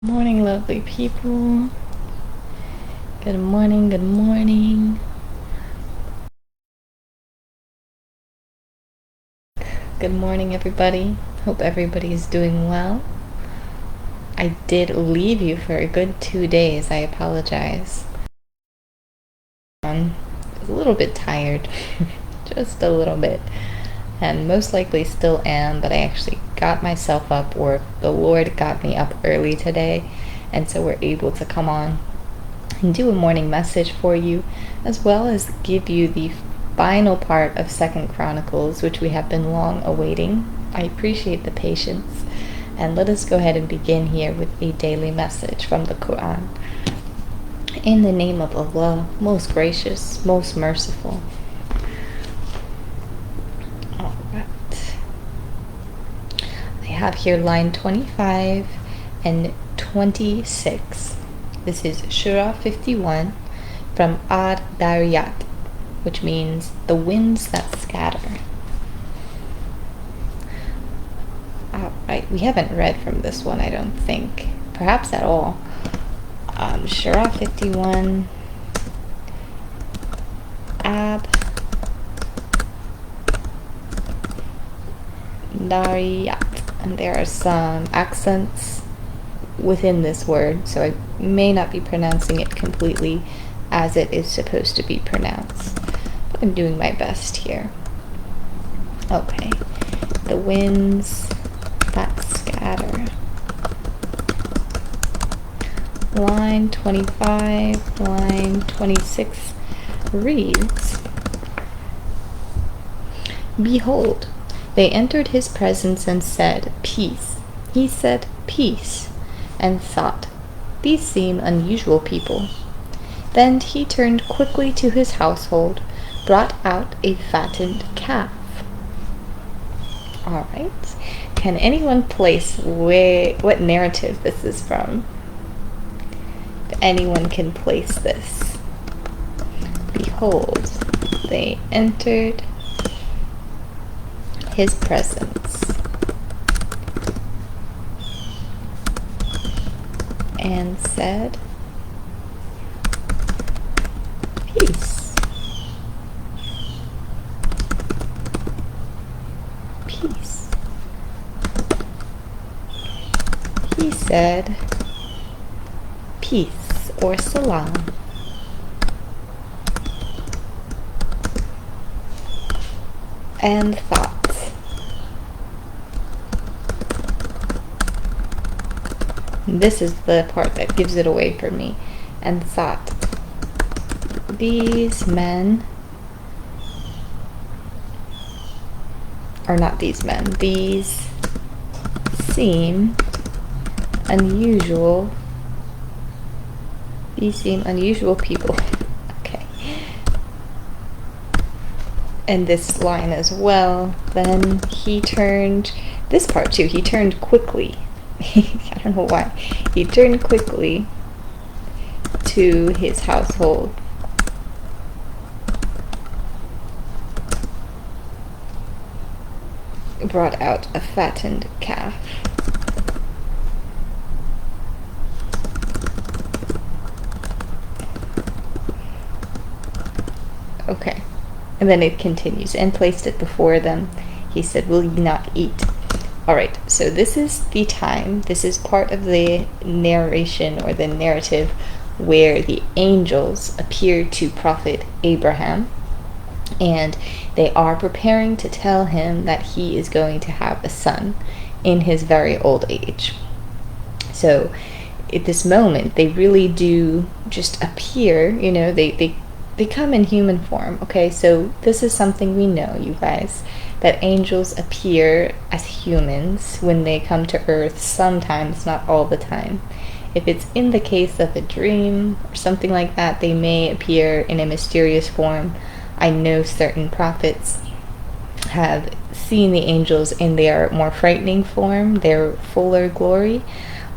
Morning, lovely people. Good morning, good morning. Good morning, everybody. Hope everybody's doing well. I did leave you for a good 2 days. I apologize. I was a little bit tired, just a little bit, and most likely still am, but I actually got myself up, or the Lord got me up early today, and so we're able to come on and do a morning message for you, as well as give you the final part of Second Chronicles, which we have been long awaiting. I appreciate the patience, and let us go ahead and begin here with a daily message from the Quran. In the name of Allah, most gracious, most merciful. All right. I have here line 25 and 26. This is Surah 51 from Adh-Dhariyat, which means the winds that scatter. Alright, we haven't read from this one, I don't think. Perhaps at all. Surah 51, Adh-Dhariyat. And there are some accents within this word, so I may not be pronouncing it completely as it is supposed to be pronounced, but I'm doing my best here. Okay, the winds that scatter. Line 25, line 26 reads, "Behold, they entered his presence and said, 'Peace.' He said, 'Peace,' and thought, 'These seem unusual people.' Then he turned quickly to his household, brought out a fattened calf." All right. Can anyone place what narrative this is from? If anyone can place this. Behold, they entered his presence and said, "Peace." Peace. He said, "Peace," or salam. And thought. This is the part that gives it away for me. And thought, these men, or not these men, these seem unusual. These seem unusual people. Okay. And this line as well. Then he turned, this part too, he turned quickly. I don't know why. He turned quickly to his household. Brought out a fattened calf. Okay. And then it continues, and placed it before them. He said, "Will ye not eat?" Alright, so this is the time, this is part of the narration or the narrative where the angels appear to Prophet Abraham, and they are preparing to tell him that he is going to have a son in his very old age. So at this moment, they really do just appear, they come in human form. Okay, so this is something we know, you guys, that angels appear as humans when they come to earth, sometimes, not all the time. If it's in the case of a dream or something like that, they may appear in a mysterious form. I know certain prophets have seen the angels in their more frightening form, their fuller glory.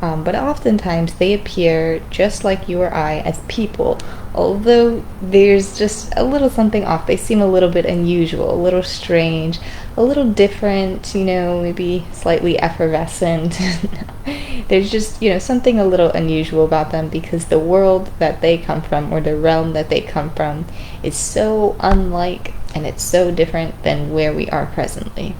But oftentimes they appear just like you or I as people, although there's just a little something off. They seem a little bit unusual, a little strange, a little different, maybe slightly effervescent. There's just, something a little unusual about them because the world that they come from, or the realm that they come from, is so unlike and it's so different than where we are presently.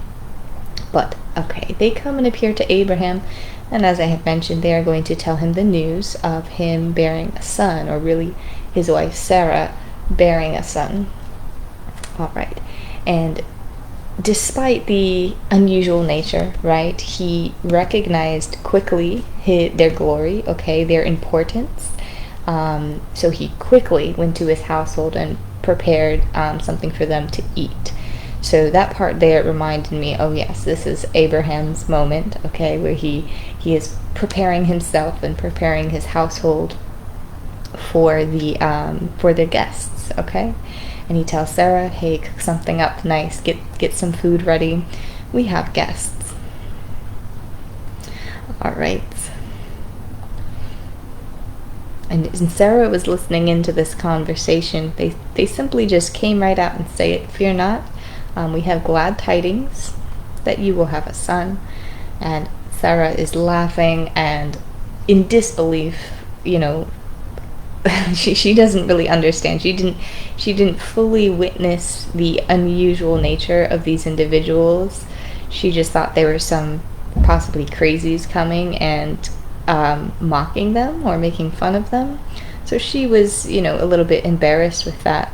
But, okay, they come and appear to Abraham, and as I have mentioned, they are going to tell him the news of him bearing a son, or really his wife Sarah bearing a son. Alright, and despite the unusual nature, right, he recognized quickly their glory, okay, their importance. So he quickly went to his household and prepared something for them to eat. So that part there reminded me, oh yes, this is Abraham's moment, okay, where he is preparing himself and preparing his household for their guests, okay? And he tells Sarah, hey, cook something up nice, get some food ready. We have guests. All right. And Sarah was listening into this conversation. They simply just came right out and say it, fear not. We have glad tidings that you will have a son. And Sarah is laughing and in disbelief, she doesn't really understand. She didn't fully witness the unusual nature of these individuals. She just thought there were some possibly crazies coming and mocking them or making fun of them. So she was, a little bit embarrassed with that.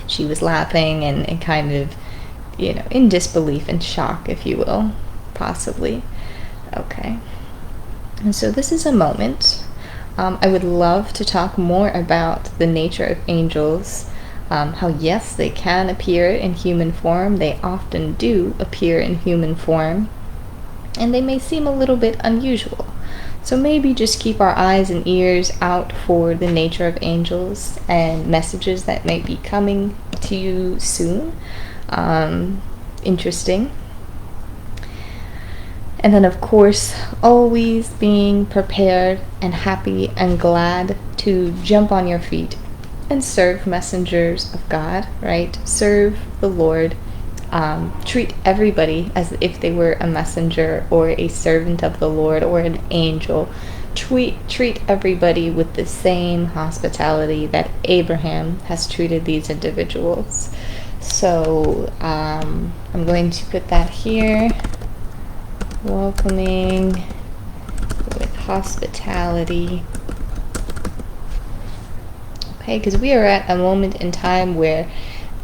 She was laughing and kind of, in disbelief and shock, if you will, possibly. Okay. And so this is a moment. I would love to talk more about the nature of angels, how yes, they can appear in human form. They often do appear in human form, and they may seem a little bit unusual. So maybe just keep our eyes and ears out for the nature of angels and messages that may be coming to you soon. Interesting. And then, of course, always being prepared and happy and glad to jump on your feet and serve messengers of God, right? Serve the Lord. Treat everybody as if they were a messenger or a servant of the Lord or an angel. Treat everybody with the same hospitality that Abraham has treated these individuals. So I'm going to put that here. Welcoming with hospitality. Okay, because we are at a moment in time where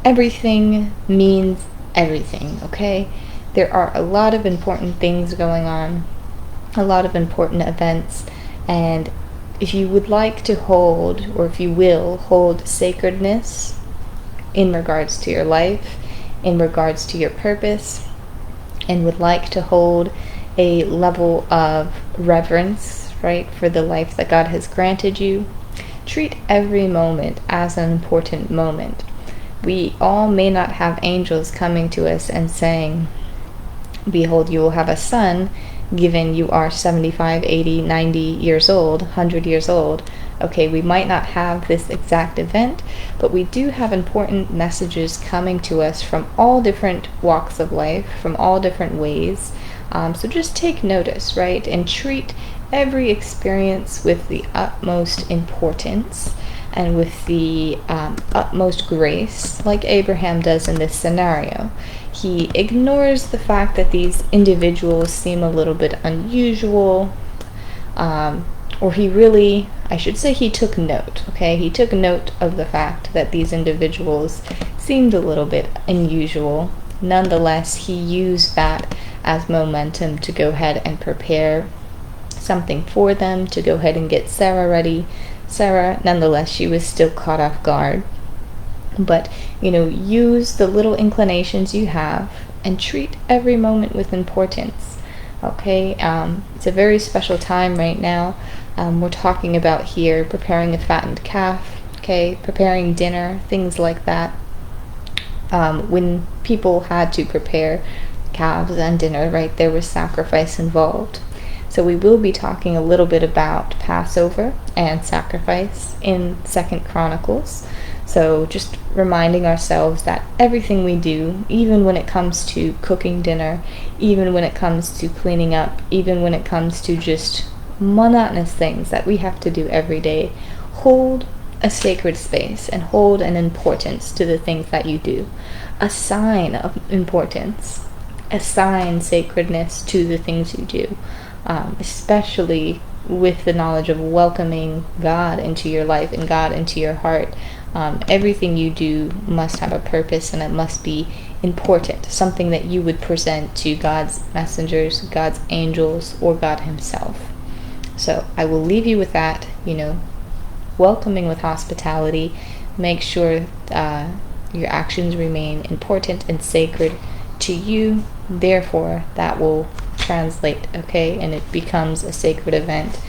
everything means everything, okay? There are a lot of important things going on, a lot of important events, and if you would like to hold, or if you will, hold sacredness in regards to your life, in regards to your purpose, and would like to hold a level of reverence, right, for the life that God has granted you, treat every moment as an important moment. We all may not have angels coming to us and saying, behold, you will have a son, given you are 75, 80, 90 years old, 100 years old. Okay, we might not have this exact event, but we do have important messages coming to us from all different walks of life, from all different ways. So just take notice, right, and treat every experience with the utmost importance and with the utmost grace, like Abraham does in this scenario. He ignores the fact that these individuals seem a little bit unusual, or he took note, okay? He took note of the fact that these individuals seemed a little bit unusual. Nonetheless, he used that as momentum to go ahead and prepare something for them, to go ahead and get Sarah ready. Sarah, nonetheless, she was still caught off guard. But, use the little inclinations you have and treat every moment with importance. Okay? It's a very special time right now. We're talking about here preparing a fattened calf, okay? Preparing dinner, things like that. When people had to prepare calves and dinner, right, there was sacrifice involved. So we will be talking a little bit about Passover and sacrifice in 2nd Chronicles. So just reminding ourselves that everything we do, even when it comes to cooking dinner, even when it comes to cleaning up, even when it comes to just monotonous things that we have to do every day, hold a sacred space and hold an importance to the things that you do. Assign importance, assign sacredness to the things you do, especially with the knowledge of welcoming God into your life and God into your heart. Everything you do must have a purpose, and it must be important, something that you would present to God's messengers, God's angels, or God himself. So I will leave you with that, welcoming with hospitality. Make sure your actions remain important and sacred to you. Therefore, that will translate, okay? And it becomes a sacred event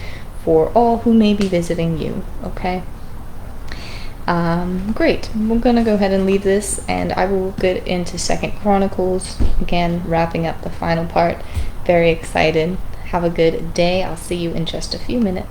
for all who may be visiting you, okay? Great. We're going to go ahead and leave this, and I will get into 2nd Chronicles. Again, wrapping up the final part. Very excited. Have a good day. I'll see you in just a few minutes.